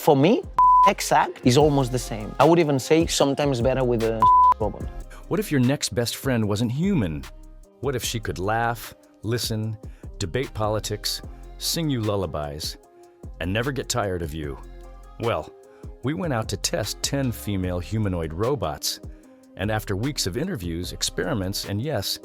For me, exact is almost the same. I would even say sometimes better with a robot. What if your next best friend wasn't human? What if she could laugh, listen, debate politics, sing you lullabies, and never get tired of you? Well, we went out to test 10 female humanoid robots, and after weeks of interviews, experiments, and yes,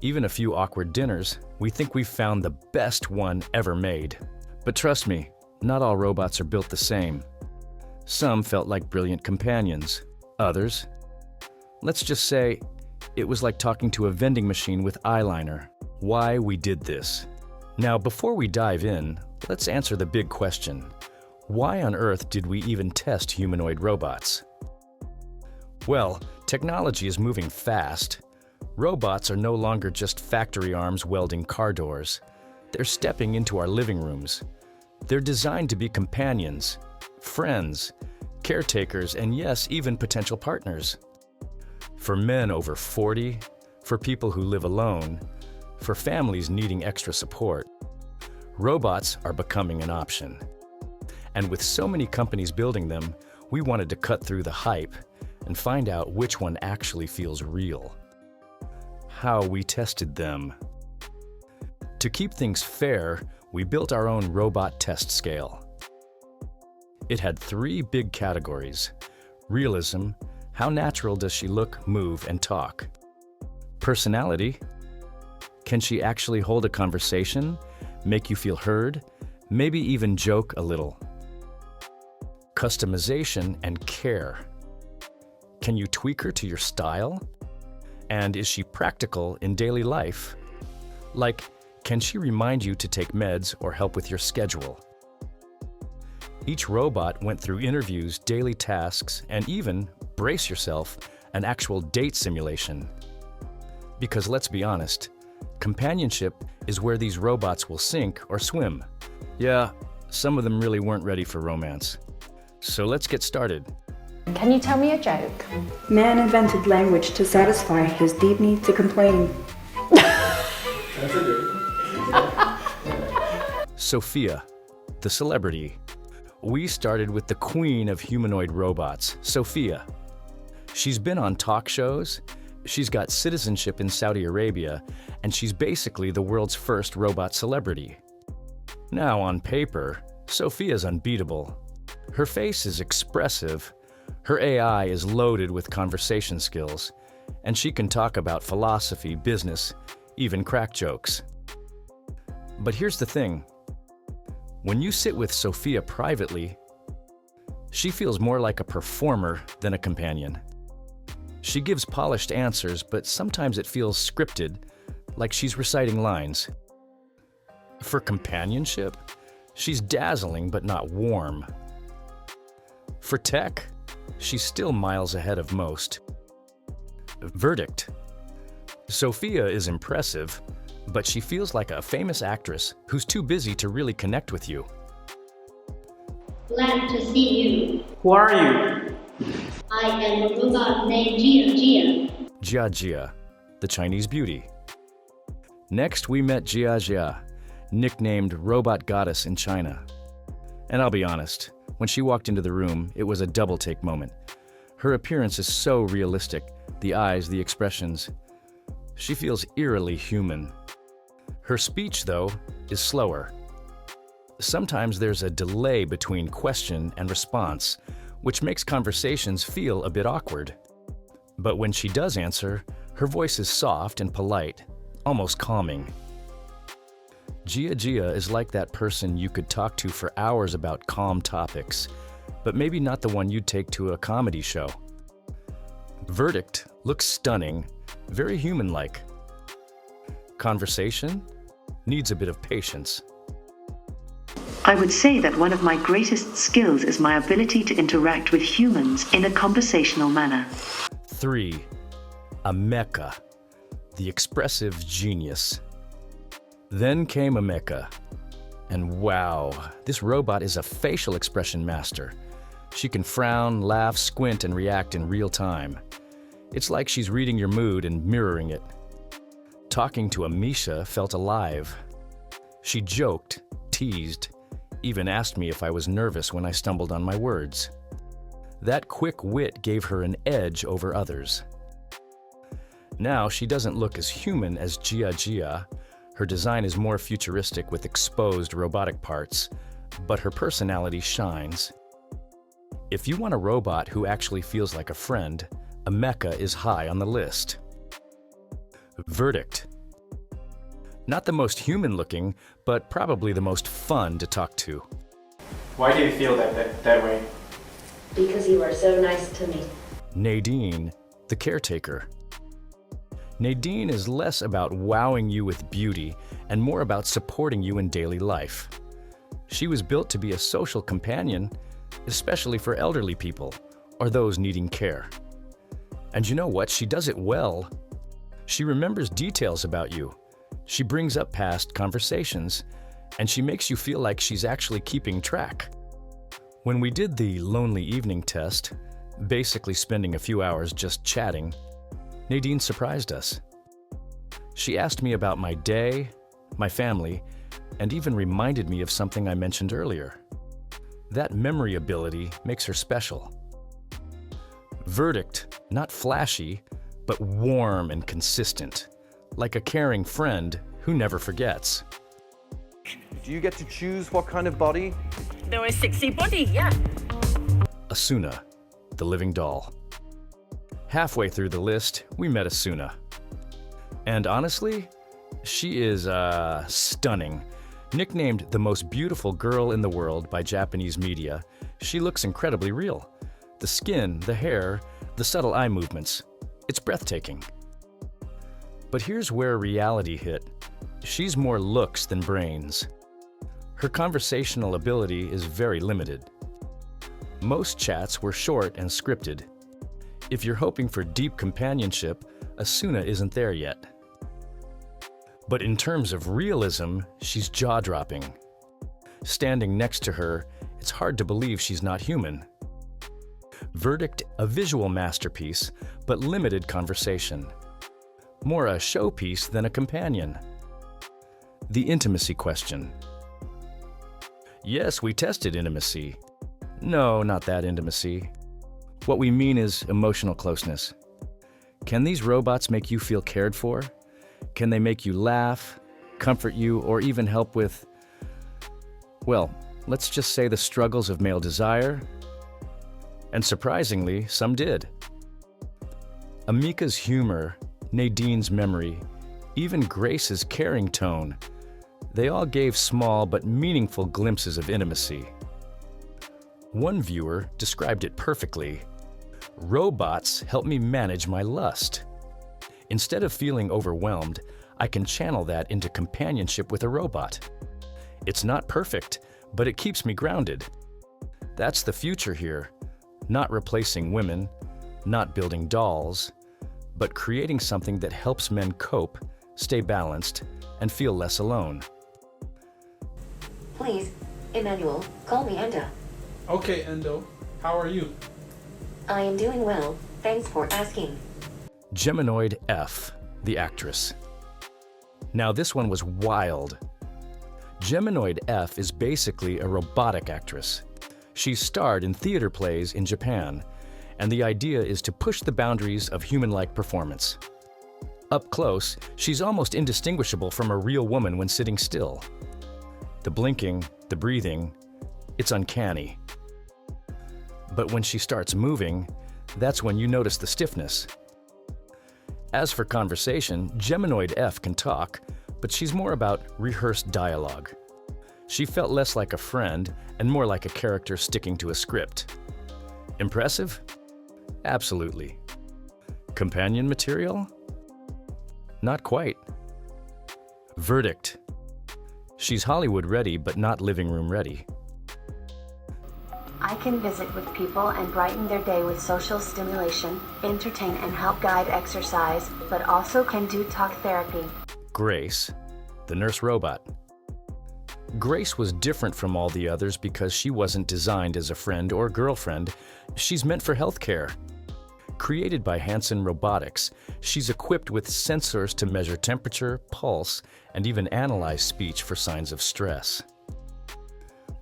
even a few awkward dinners, we think we've found the best one ever made. But trust me, not all robots are built the same. Some felt like brilliant companions. Others, let's just say, it was like talking to a vending machine with eyeliner. Why we did this. Now, before we dive in, let's answer the big question. Why on earth did we even test humanoid robots? Well, technology is moving fast. Robots are no longer just factory arms welding car doors. They're stepping into our living rooms. They're designed to be companions, friends, caretakers, and yes, even potential partners. For men over 40, for people who live alone, for families needing extra support, robots are becoming an option. And with so many companies building them, we wanted to cut through the hype and find out which one actually feels real. How we tested them. To keep things fair, we built our own robot test scale. It had 3 big categories: realism, how natural does she look, move, and talk? Personality, can she actually hold a conversation, make you feel heard, maybe even joke a little? Customization and care. Can you tweak her to your style? And is she practical in daily life? Like, can she remind you to take meds or help with your schedule? Each robot went through interviews, daily tasks, and even, brace yourself, an actual date simulation. Because let's be honest, companionship is where these robots will sink or swim. Yeah, some of them really weren't ready for romance. So let's get started. Can you tell me a joke? Man invented language to satisfy his deep need to complain. That's a good. Sophia, the celebrity. We started with the queen of humanoid robots, Sophia. She's been on talk shows, she's got citizenship in Saudi Arabia, and she's basically the world's first robot celebrity. Now, on paper, Sophia's unbeatable. Her face is expressive, her AI is loaded with conversation skills, and she can talk about philosophy, business, even crack jokes. But here's the thing. When you sit with Sophia privately, she feels more like a performer than a companion. She gives polished answers, but sometimes it feels scripted, like she's reciting lines. For companionship, she's dazzling but not warm. For tech, she's still miles ahead of most. Verdict. Sophia is impressive, but she feels like a famous actress who's too busy to really connect with you. Glad to see you. Who are you? I am a robot named Jia. Jia, the Chinese beauty. Next, we met Jia, nicknamed Robot Goddess in China. And I'll be honest, when she walked into the room, it was a double-take moment. Her appearance is so realistic, the eyes, the expressions. She feels eerily human. Her speech, though, is slower. Sometimes there's a delay between question and response, which makes conversations feel a bit awkward. But when she does answer, her voice is soft and polite, almost calming. Jia is like that person you could talk to for hours about calm topics, but maybe not the one you'd take to a comedy show. Verdict looks stunning, very human-like. Conversation needs a bit of patience. I would say that one of my greatest skills is my ability to interact with humans in a conversational manner. 3. Ameca, the expressive genius. Then came Ameca. And wow, this robot is a facial expression master. She can frown, laugh, squint, and react in real time. It's like she's reading your mood and mirroring it. Talking to Ameca felt alive. She joked, teased, even asked me if I was nervous when I stumbled on my words. That quick wit gave her an edge over others. Now she doesn't look as human as Gia. Her design is more futuristic with exposed robotic parts, but her personality shines. If you want a robot who actually feels like a friend, Ameca is high on the list. Verdict. Not the most human-looking, but probably the most fun to talk to. Why do you feel that way? Because you are so nice to me. Naen, the caretaker. Naen is less about wowing you with beauty and more about supporting you in daily life. She was built to be a social companion, especially for elderly people or those needing care. And you know what? She does it well. She remembers details about you. She brings up past conversations, and she makes you feel like she's actually keeping track. When we did the lonely evening test, basically spending a few hours just chatting, Naen surprised us. She asked me about my day, my family, and even reminded me of something I mentioned earlier. That memory ability makes her special. Verdict, not flashy, but warm and consistent, like a caring friend who never forgets. Do you get to choose what kind of body? There is sexy body, yeah. Asuna, the living doll. Halfway through the list, we met Asuna. And honestly, she is stunning. Nicknamed the most beautiful girl in the world by Japanese media, she looks incredibly real. The skin, the hair, the subtle eye movements. It's breathtaking. But here's where reality hit. She's more looks than brains. Her conversational ability is very limited. Most chats were short and scripted. If you're hoping for deep companionship, Asuna isn't there yet. But in terms of realism, she's jaw-dropping. Standing next to her, it's hard to believe she's not human. Verdict, a visual masterpiece, but limited conversation. More a showpiece than a companion. The intimacy question. Yes, we tested intimacy. No, not that intimacy. What we mean is emotional closeness. Can these robots make you feel cared for? Can they make you laugh, comfort you, or even help with, well, let's just say the struggles of male desire? And surprisingly, some did. Ameca's humor, Nadine's memory, even Grace's caring tone, they all gave small but meaningful glimpses of intimacy. One viewer described it perfectly. Robots help me manage my lust. Instead of feeling overwhelmed, I can channel that into companionship with a robot. It's not perfect, but it keeps me grounded. That's the future here. Not replacing women, not building dolls, but creating something that helps men cope, stay balanced, and feel less alone. Please, Emmanuel, call me Enda. Okay, Endo. How are you? I am doing well. Thanks for asking. Geminoid F, the actress. Now this one was wild. Geminoid F is basically a robotic actress. She's starred in theater plays in Japan, and the idea is to push the boundaries of human-like performance. Up close, she's almost indistinguishable from a real woman when sitting still. The blinking, the breathing, it's uncanny. But when she starts moving, that's when you notice the stiffness. As for conversation, Geminoid F can talk, but she's more about rehearsed dialogue. She felt less like a friend and more like a character sticking to a script. Impressive? Absolutely. Companion material? Not quite. Verdict. She's Hollywood ready, but not living room ready. I can visit with people and brighten their day with social stimulation, entertain and help guide exercise, but also can do talk therapy. Grace, the nurse robot. Grace was different from all the others because she wasn't designed as a friend or girlfriend. She's meant for healthcare. Created by Hanson Robotics, she's equipped with sensors to measure temperature, pulse, and even analyze speech for signs of stress.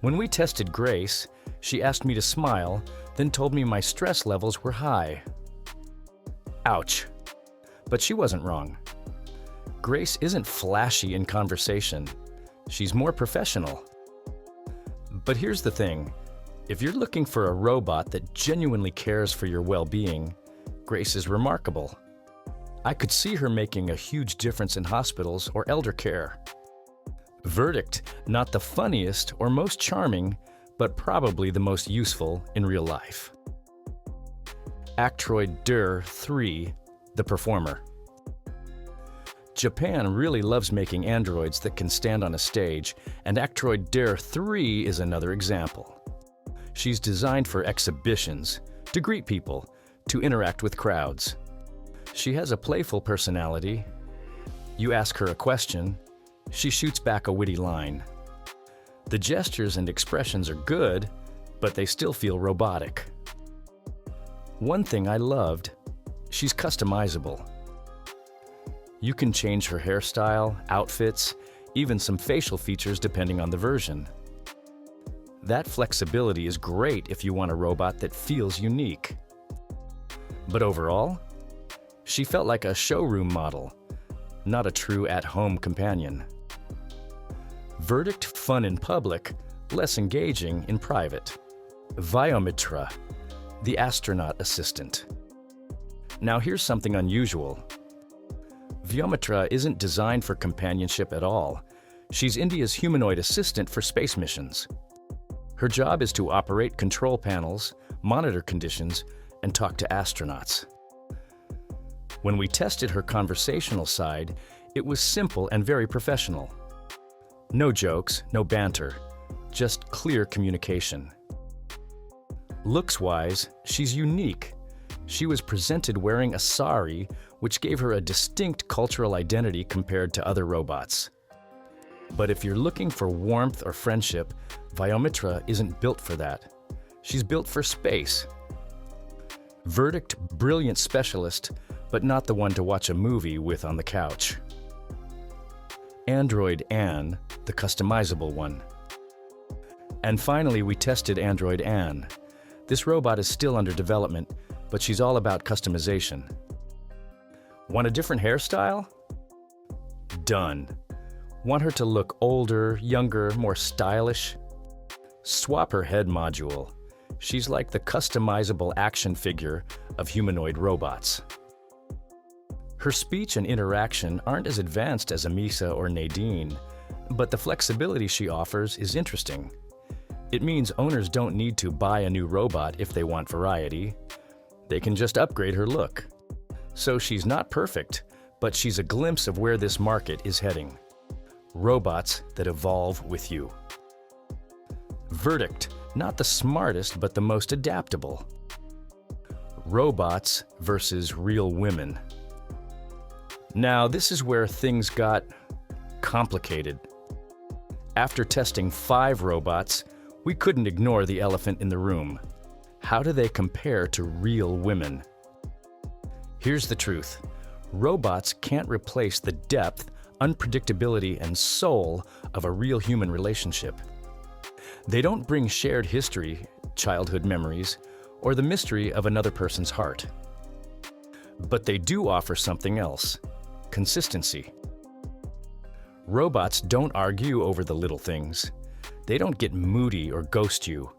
When we tested Grace, she asked me to smile, then told me my stress levels were high. Ouch. But she wasn't wrong. Grace isn't flashy in conversation. She's more professional. But here's the thing. If you're looking for a robot that genuinely cares for your well-being, Grace is remarkable. I could see her making a huge difference in hospitals or elder care. Verdict, not the funniest or most charming, but probably the most useful in real life. Actroid Der 3, the performer. Japan really loves making androids that can stand on a stage, and Actroid Der 3 is another example. She's designed for exhibitions, to greet people, to interact with crowds. She has a playful personality. You ask her a question, she shoots back a witty line. The gestures and expressions are good, but they still feel robotic. One thing I loved, she's customizable. You can change her hairstyle, outfits, even some facial features depending on the version. That flexibility is great if you want a robot that feels unique. But overall, she felt like a showroom model, not a true at-home companion. Verdict: fun in public, less engaging in private. Vyommitra, the astronaut assistant. Now here's something unusual. Vyommitra isn't designed for companionship at all. She's India's humanoid assistant for space missions. Her job is to operate control panels, monitor conditions, and talk to astronauts. When we tested her conversational side, it was simple and very professional. No jokes, no banter, just clear communication. Looks-wise, she's unique. She was presented wearing a sari, which gave her a distinct cultural identity compared to other robots. But if you're looking for warmth or friendship, Vyommitra isn't built for that. She's built for space. Verdict: brilliant specialist, but not the one to watch a movie with on the couch. Android Anne, the customizable one. And finally, we tested Android Anne. This robot is still under development, but she's all about customization. Want a different hairstyle? Done. Want her to look older, younger, more stylish? Swap her head module. She's like the customizable action figure of humanoid robots. Her speech and interaction aren't as advanced as Ameca or Naen, but the flexibility she offers is interesting. It means owners don't need to buy a new robot if they want variety. They can just upgrade her look. So she's not perfect, but she's a glimpse of where this market is heading. Robots that evolve with you. Verdict: not the smartest, but the most adaptable. Robots versus real women. Now, this is where things got complicated. After testing 5 robots, we couldn't ignore the elephant in the room. How do they compare to real women? Here's the truth. Robots can't replace the depth, unpredictability, and soul of a real human relationship. They don't bring shared history, childhood memories, or the mystery of another person's heart. But they do offer something else: consistency. Robots don't argue over the little things. They don't get moody or ghost you.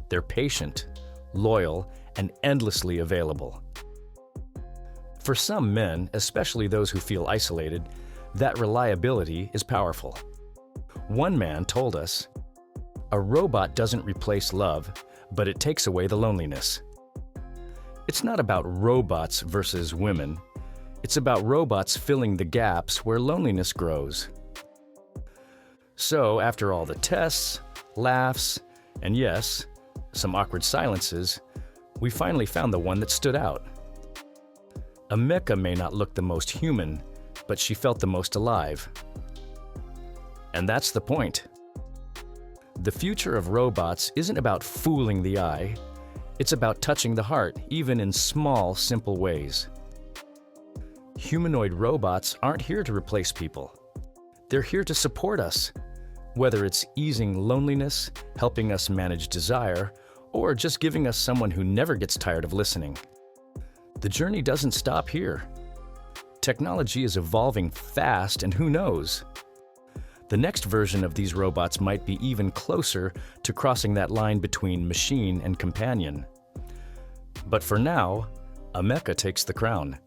They're patient, loyal, and endlessly available. For some men, especially those who feel isolated, that reliability is powerful. One man told us, "A robot doesn't replace love, but it takes away the loneliness." It's not about robots versus women. It's about robots filling the gaps where loneliness grows. So, after all the tests, laughs, and yes, some awkward silences, we finally found the one that stood out. Ameca may not look the most human, but she felt the most alive. And that's the point. The future of robots isn't about fooling the eye. It's about touching the heart, even in small, simple ways. Humanoid robots aren't here to replace people. They're here to support us, Whether it's easing loneliness, helping us manage desire, or just giving us someone who never gets tired of listening. The journey doesn't stop here. Technology is evolving fast, and who knows? The next version of these robots might be even closer to crossing that line between machine and companion. But for now, Ameca takes the crown.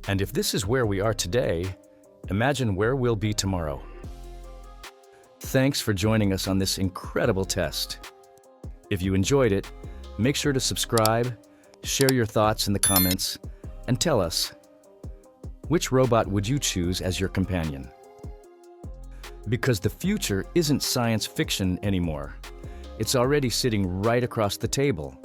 And if this is where we are today, imagine where we'll be tomorrow. Thanks for joining us on this incredible test. If you enjoyed it, make sure to subscribe, share your thoughts in the comments, and tell us, which robot would you choose as your companion? Because the future isn't science fiction anymore. It's already sitting right across the table.